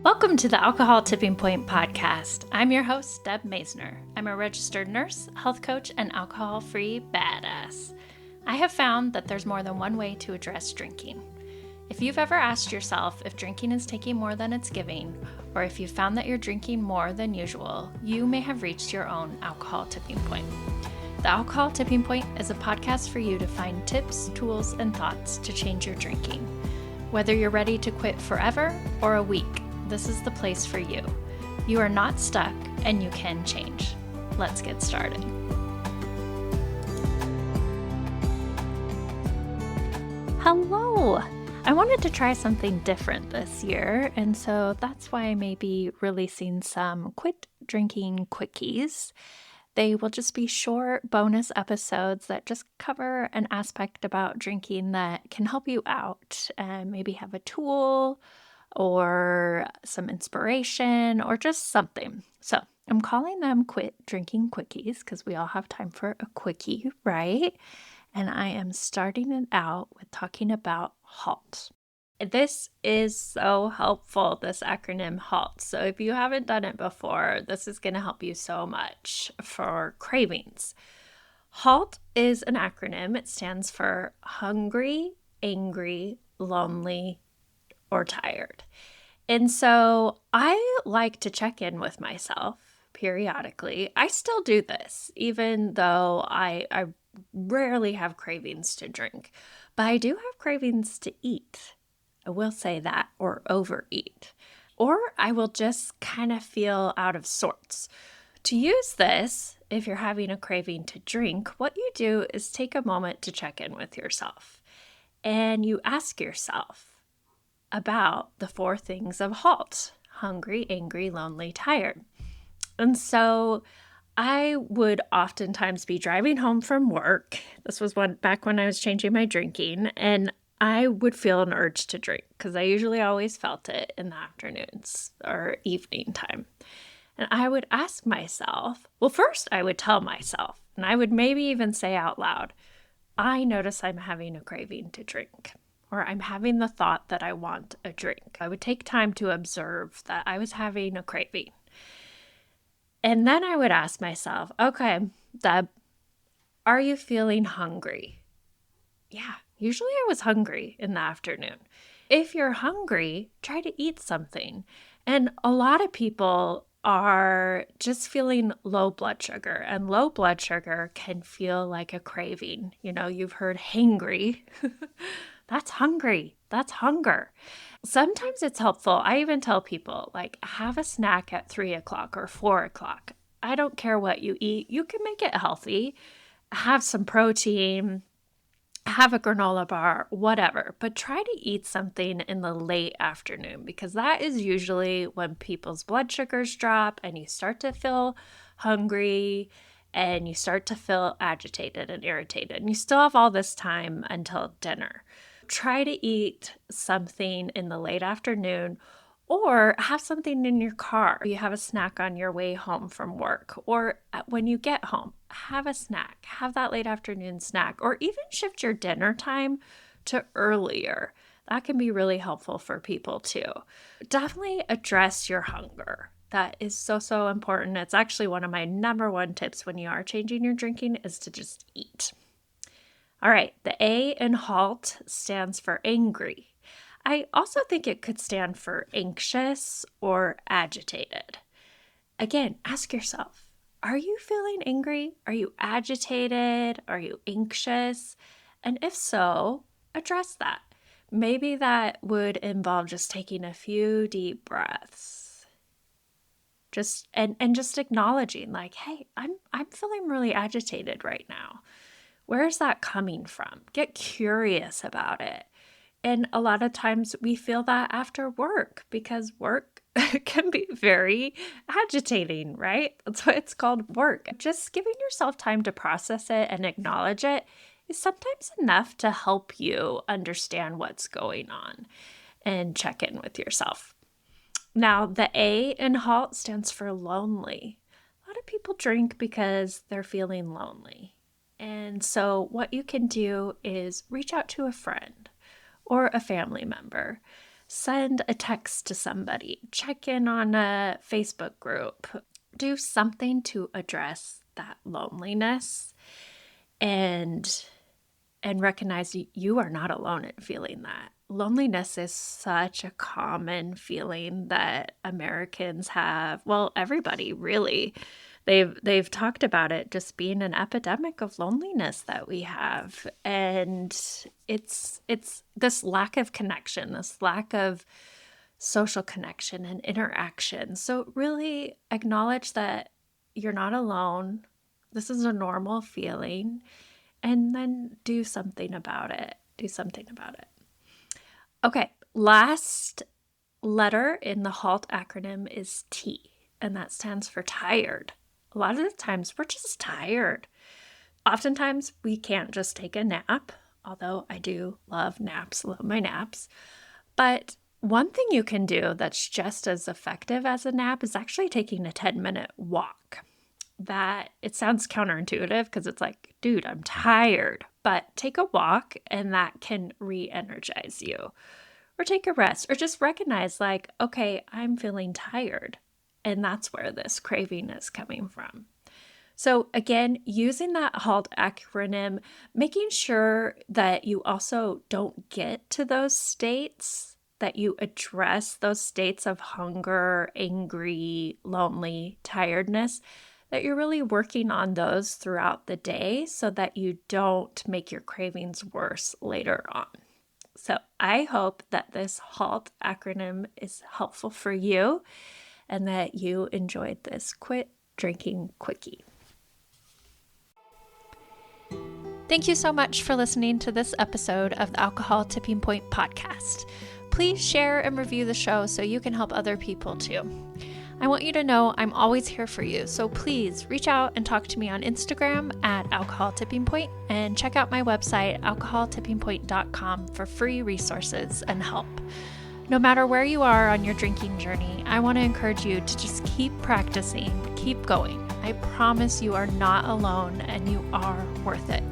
Welcome to the Alcohol Tipping Point podcast. I'm your host, Deb Maisner. I'm a registered nurse, health coach, and alcohol-free badass. I have found that there's more than one way to address drinking. If you've ever asked yourself if drinking is taking more than it's giving, or if you've found that you're drinking more than usual, you may have reached your own alcohol tipping point. The Alcohol Tipping Point is a podcast for you to find tips, tools, and thoughts to change your drinking. Whether you're ready to quit forever or a week, this is the place for you. You are not stuck and you can change. Let's get started. Hello! I wanted to try something different this year, and so that's why I may be releasing some Quit Drinking Quickies. They will just be short bonus episodes that just cover an aspect about drinking that can help you out and maybe have a tool or some inspiration or just something. So I'm calling them Quit Drinking Quickies because we all have time for a quickie, right? And I am starting it out with talking about HALT. This is so helpful, this acronym HALT. So if you haven't done it before, this is going to help you so much for cravings. HALT is an acronym. It stands for hungry, angry, lonely, or tired. And so I like to check in with myself periodically. I still do this, even though I rarely have cravings to drink, but I do have cravings to eat. I will say that, or overeat. Or I will just kind of feel out of sorts. To use this, if you're having a craving to drink, what you do is take a moment to check in with yourself. And you ask yourself about the 4 things of HALT: hungry, angry, lonely, tired. And so I would oftentimes be driving home from work. This was back when I was changing my drinking, and I would feel an urge to drink because I usually always felt it in the afternoons or evening time. And I would ask myself, well, first I would tell myself, and I would maybe even say out loud, I notice I'm having a craving to drink, or I'm having the thought that I want a drink. I would take time to observe that I was having a craving. And then I would ask myself, okay, Deb, are you feeling hungry? Yeah, usually I was hungry in the afternoon. If you're hungry, try to eat something. And a lot of people are just feeling low blood sugar, and low blood sugar can feel like a craving. You know, you've heard hangry. That's hungry. That's hunger. Sometimes it's helpful. I even tell people, like, have a snack at 3 o'clock or 4 o'clock. I don't care what you eat. You can make it healthy. Have some protein, have a granola bar, whatever. But try to eat something in the late afternoon because that is usually when people's blood sugars drop and you start to feel hungry and you start to feel agitated and irritated. And you still have all this time until dinner. Try to eat something in the late afternoon or have something in your car. You have a snack on your way home from work, or when you get home, have a snack. Have that late afternoon snack, or even shift your dinner time to earlier. That can be really helpful for people too. Definitely address your hunger. That is so important. It's actually one of my number 1 tips when you are changing your drinking is to just eat. All right, the A in HALT stands for angry. I also think it could stand for anxious or agitated. Again, ask yourself, are you feeling angry? Are you agitated? Are you anxious? And if so, address that. Maybe that would involve just taking a few deep breaths. Just acknowledging, like, hey, I'm feeling really agitated right now. Where is that coming from? Get curious about it. And a lot of times we feel that after work because work can be very agitating, right? That's why it's called work. Just giving yourself time to process it and acknowledge it is sometimes enough to help you understand what's going on and check in with yourself. Now, the A in HALT stands for lonely. A lot of people drink because they're feeling lonely. And so what you can do is reach out to a friend or a family member Send a text to somebody, check in on a Facebook group, do something to address that loneliness and recognize you are not alone in feeling that. Loneliness is such a common feeling that Americans have. Well, everybody really. They've talked about it just being an epidemic of loneliness that we have. And it's this lack of connection, this lack of social connection and interaction. So really acknowledge that you're not alone. This is a normal feeling. And then do something about it. Do something about it. Okay, last letter in the HALT acronym is T, and that stands for tired. A lot of the times we're just tired. Oftentimes we can't just take a nap, although I do love naps, love my naps. But one thing you can do that's just as effective as a nap is actually taking a 10-minute walk. That it sounds counterintuitive because it's like, dude, I'm tired, but take a walk and that can re-energize you. Or take a rest, or just recognize like, okay, I'm feeling tired. And that's where this craving is coming from. So again, using that HALT acronym, making sure that you also don't get to those states, that you address those states of hunger, angry, lonely, tiredness, that you're really working on those throughout the day so that you don't make your cravings worse later on. So I hope that this HALT acronym is helpful for you and that you enjoyed this Quit Drinking Quickie. Thank you so much for listening to this episode of the Alcohol Tipping Point podcast. Please share and review the show so you can help other people too. I want you to know I'm always here for you, so please reach out and talk to me on Instagram at Alcohol Tipping Point and check out my website, alcoholtippingpoint.com, for free resources and help. No matter where you are on your drinking journey, I want to encourage you to just keep practicing, keep going. I promise you are not alone and you are worth it.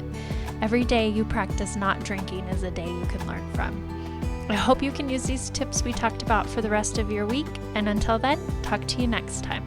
Every day you practice not drinking is a day you can learn from. I hope you can use these tips we talked about for the rest of your week, and until then, talk to you next time.